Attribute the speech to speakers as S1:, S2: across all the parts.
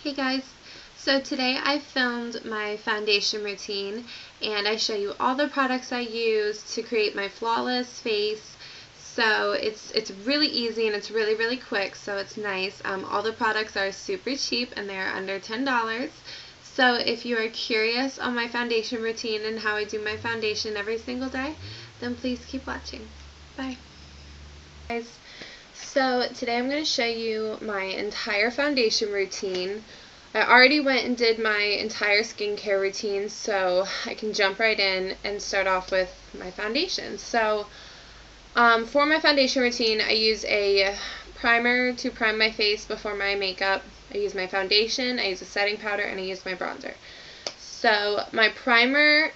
S1: Hey guys, so today I filmed my foundation routine and I show you all the products I use to create my flawless face. So it's really easy and it's really quick, so it's nice. All the products are super cheap and they're under $10. So if you are curious on my foundation routine and how I do my foundation every single day, then please keep watching. Bye. Guys. So today I'm going to show you my entire foundation routine. I already went and did my entire skincare routine, so I can jump right in and start off with my foundation. So for my foundation routine, I use a primer to prime my face before my makeup. I use my foundation, I use a setting powder, and I use my bronzer. So my primer,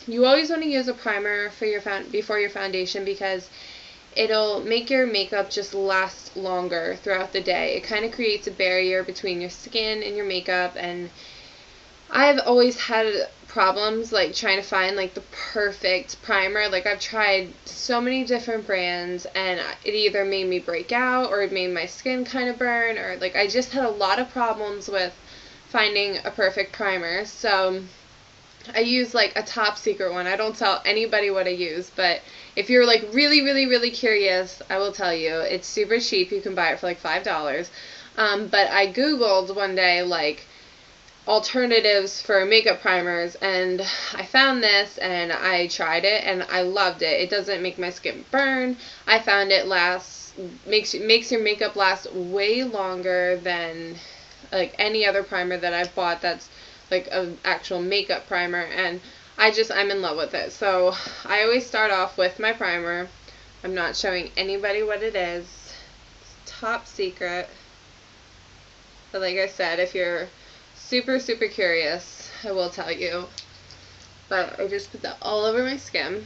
S1: you always want to use a primer for your before your foundation because it'll make your makeup just last longer throughout the day. It kind of creates a barrier between your skin and your makeup, and I've always had problems like trying to find like the perfect primer. Like I've tried so many different brands and it either made me break out or it made my skin kind of burn, or like I just had a lot of problems with finding a perfect primer. So I use like a top secret one. I don't tell anybody what I use, but if you're like really curious, I will tell you. It's super cheap. You can buy it for like $5. But I Googled one day like alternatives for makeup primers, and I found this and I tried it and I loved it. It doesn't make my skin burn. I found it makes your makeup last way longer than like any other primer that I've bought that's like an actual makeup primer, and I'm in love with it. So I always start off with my primer. I'm not showing anybody what it is. It's top secret. But like I said, if you're super curious, I will tell you. But I just put that all over my skin.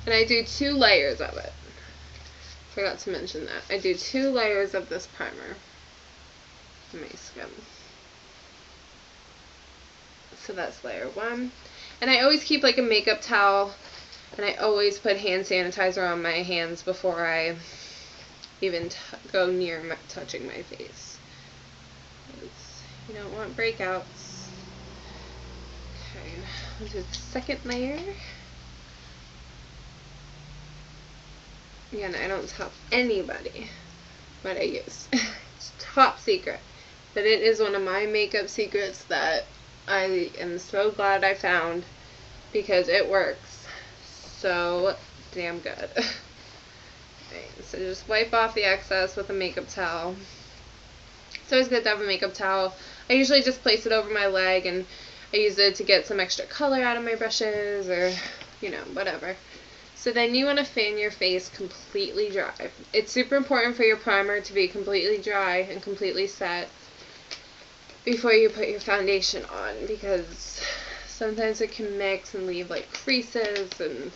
S1: And I do 2 layers of it. Forgot to mention that. I do 2 layers of this primer on my skin. So that's layer 1. And I always keep like a makeup towel, and I always put hand sanitizer on my hands before I even go near touching my face. You don't want breakouts. Okay, I'll do the second layer. Again, I don't tell anybody what I use. It's top secret. But it is one of my makeup secrets that I am so glad I found because it works so damn good. Okay, so just wipe off the excess with a makeup towel. It's always good to have a makeup towel. I usually just place it over my leg and I use it to get some extra color out of my brushes or, you know, whatever. So then you want to fan your face completely dry. It's super important for your primer to be completely dry and completely set before you put your foundation on, because sometimes it can mix and leave like creases and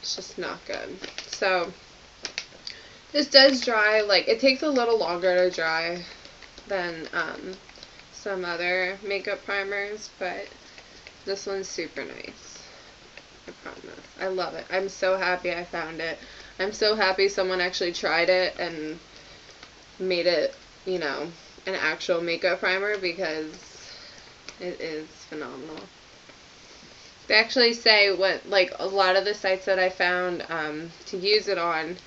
S1: it's just not good. So this does dry, like it takes a little longer to dry than some other makeup primers, but this one's super nice. I promise. I love it. I'm so happy I found it. I'm so happy someone actually tried it and made it, you know, an actual makeup primer, because it is phenomenal. They actually say what, like a lot of the sites that I found to use it on,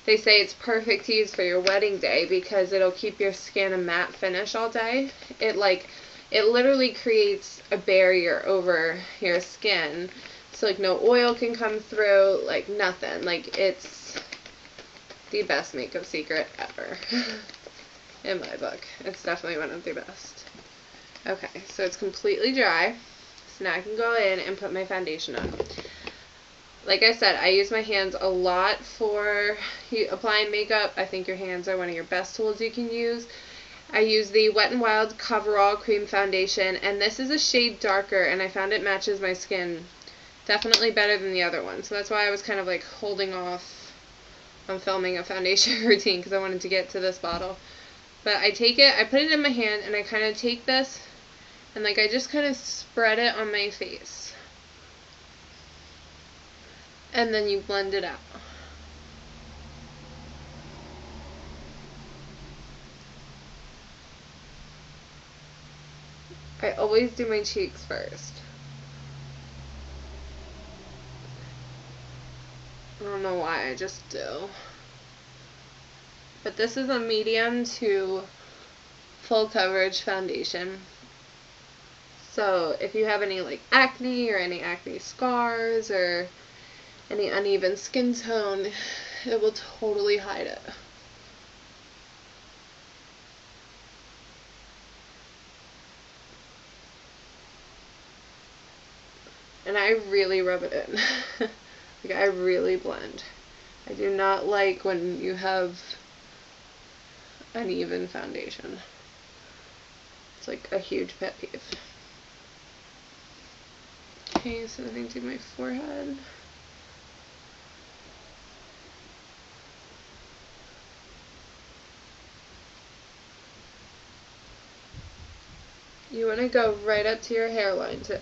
S1: they say it's perfect to use for your wedding day because it'll keep your skin a matte finish all day. It literally creates a barrier over your skin. So like no oil can come through, like nothing. Like it's the best makeup secret ever. In my book. It's definitely one of the best. Okay, so it's completely dry. So now I can go in and put my foundation on. Like I said, I use my hands a lot for applying makeup. I think your hands are one of your best tools you can use. I use the Wet n Wild Coverall Cream Foundation, and this is a shade darker, and I found it matches my skin definitely better than the other one. So that's why I was kind of like holding off on filming a foundation routine, because I wanted to get to this bottle. But I take it, I put it in my hand, and I kind of take this, and like I just kind of spread it on my face. And then you blend it out. I always do my cheeks first. I don't know why, I just do. But this is a medium to full coverage foundation. So if you have any like acne or any acne scars or any uneven skin tone, it will totally hide it. And I really rub it in. Like, I really blend. I do not like when you have uneven foundation. It's like a huge pet peeve. Okay, so then I do my forehead. You want to go right up to your hairline too.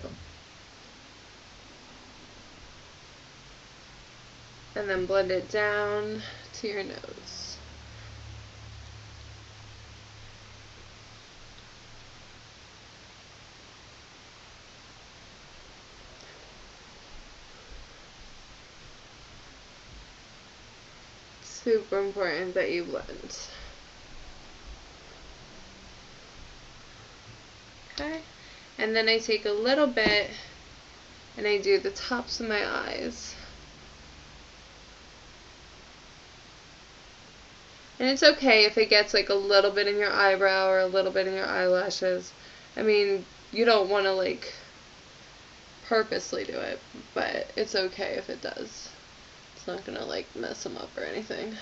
S1: And then blend it down to your nose. Super important that you blend. Okay, and then I take a little bit and I do the tops of my eyes. And it's okay if it gets like a little bit in your eyebrow or a little bit in your eyelashes. I mean, you don't want to like purposely do it, but it's okay if it does. It's not gonna like mess them up or anything.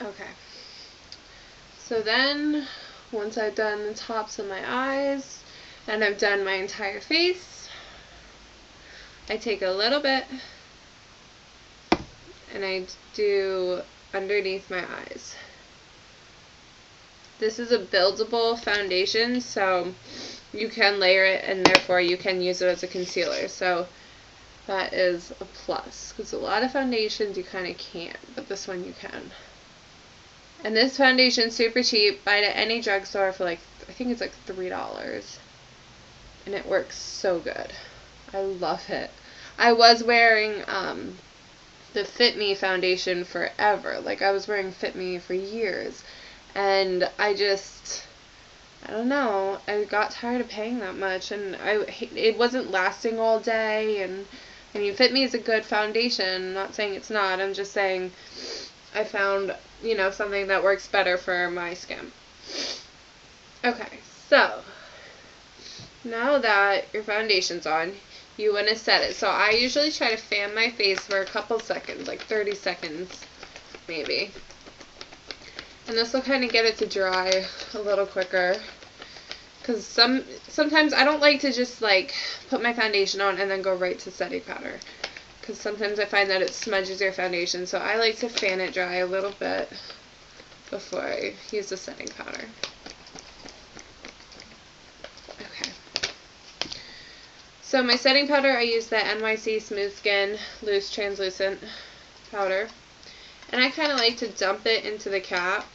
S1: Okay. So then, once I've done the tops of my eyes, and I've done my entire face, I take a little bit and I do underneath my eyes. This is a buildable foundation, so you can layer it and therefore you can use it as a concealer. So that is a plus, because a lot of foundations you kind of can't, but this one you can. And this foundation's super cheap. Buy it at any drugstore for like, I think it's like $3. And it works so good. I love it. I was wearing the Fit Me foundation forever. Like, I was wearing Fit Me for years. And I don't know, I got tired of paying that much. And it wasn't lasting all day. And I mean, Fit Me is a good foundation. I'm not saying it's not. I'm just saying I found, you know, something that works better for my skin. Okay, so now that your foundation's on, you want to set it. So I usually try to fan my face for a couple seconds, like 30 seconds maybe. And this will kind of get it to dry a little quicker. Because sometimes I don't like to just like put my foundation on and then go right to setting powder. Because sometimes I find that it smudges your foundation. So I like to fan it dry a little bit before I use the setting powder. Okay. So my setting powder, I use the NYC Smooth Skin Loose Translucent Powder. And I kind of like to dump it into the cap.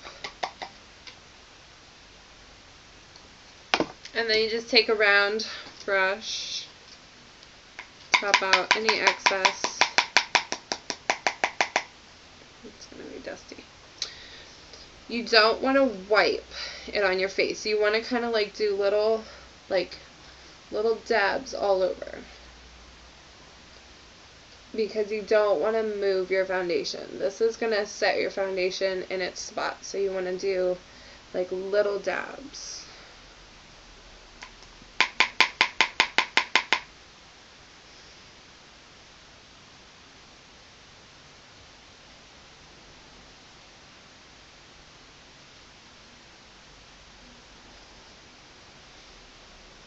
S1: And then you just take a round brush, top out any excess. It's going to be dusty. You don't want to wipe it on your face. You want to kind of like do little dabs all over. Because you don't want to move your foundation. This is going to set your foundation in its spot. So you want to do like little dabs.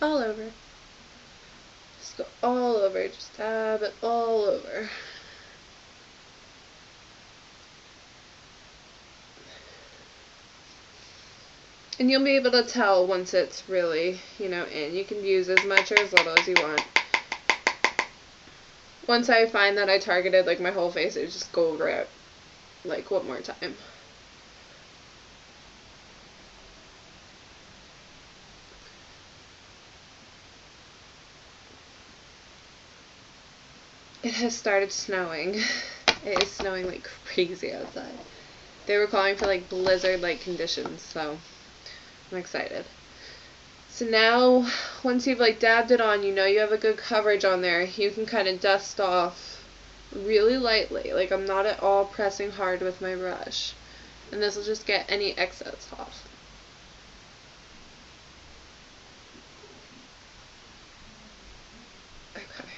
S1: All over. Just go all over. Just dab it all over. And you'll be able to tell once it's really, you know, in. You can use as much or as little as you want. once I find that I targeted like my whole face, I just go over it like one more time. It has started snowing. It is snowing like crazy outside. They were calling for like blizzard-like conditions, so I'm excited. So now, once you've like dabbed it on, you know you have a good coverage on there, you can kind of dust off really lightly. Like I'm not at all pressing hard with my brush. And this will just get any excess off. Okay.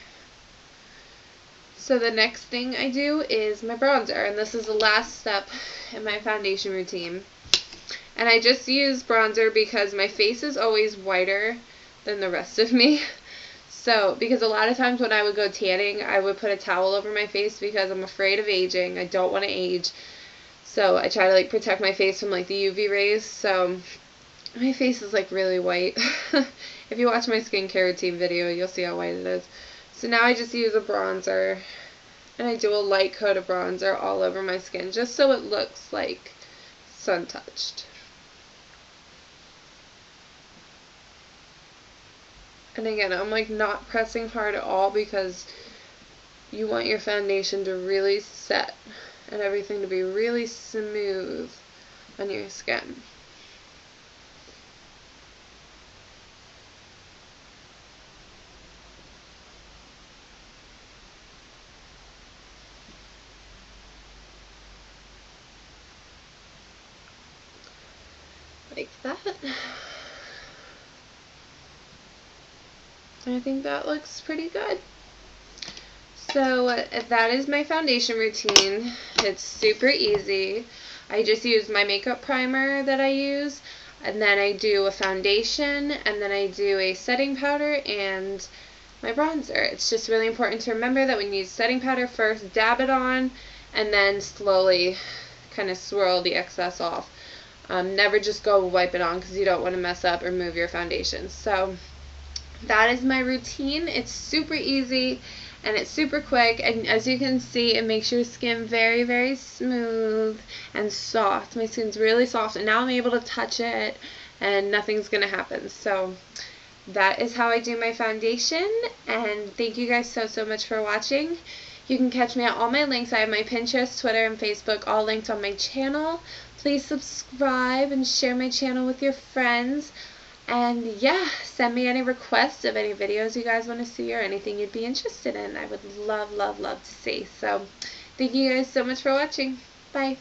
S1: So the next thing I do is my bronzer, and this is the last step in my foundation routine. And I just use bronzer because my face is always whiter than the rest of me. So, because a lot of times when I would go tanning, I would put a towel over my face because I'm afraid of aging. I don't want to age. So I try to like protect my face from like the UV rays. So my face is like really white. If you watch my skincare routine video, you'll see how white it is. So now I just use a bronzer, and I do a light coat of bronzer all over my skin just so it looks like sun-touched. And again, I'm like not pressing hard at all because you want your foundation to really set and everything to be really smooth on your skin. Like that. I think that looks pretty good. So that is my foundation routine. It's super easy. I just use my makeup primer that I use, and then I do a foundation, and then I do a setting powder and my bronzer. It's just really important to remember that when you use setting powder first, dab it on, and then slowly kind of swirl the excess off. Never just go wipe it on because you don't want to mess up or move your foundation. So that is my routine. It's super easy and it's super quick, and as you can see, it makes your skin very, very smooth and soft. My skin's really soft, and now I'm able to touch it and nothing's gonna happen. So that is how I do my foundation, and thank you guys so much for watching. You can catch me at all my links. I have my Pinterest, Twitter, and Facebook all linked on my channel. Please subscribe and share my channel with your friends. And yeah, send me any requests of any videos you guys want to see or anything you'd be interested in. I would love to see. So thank you guys so much for watching. Bye.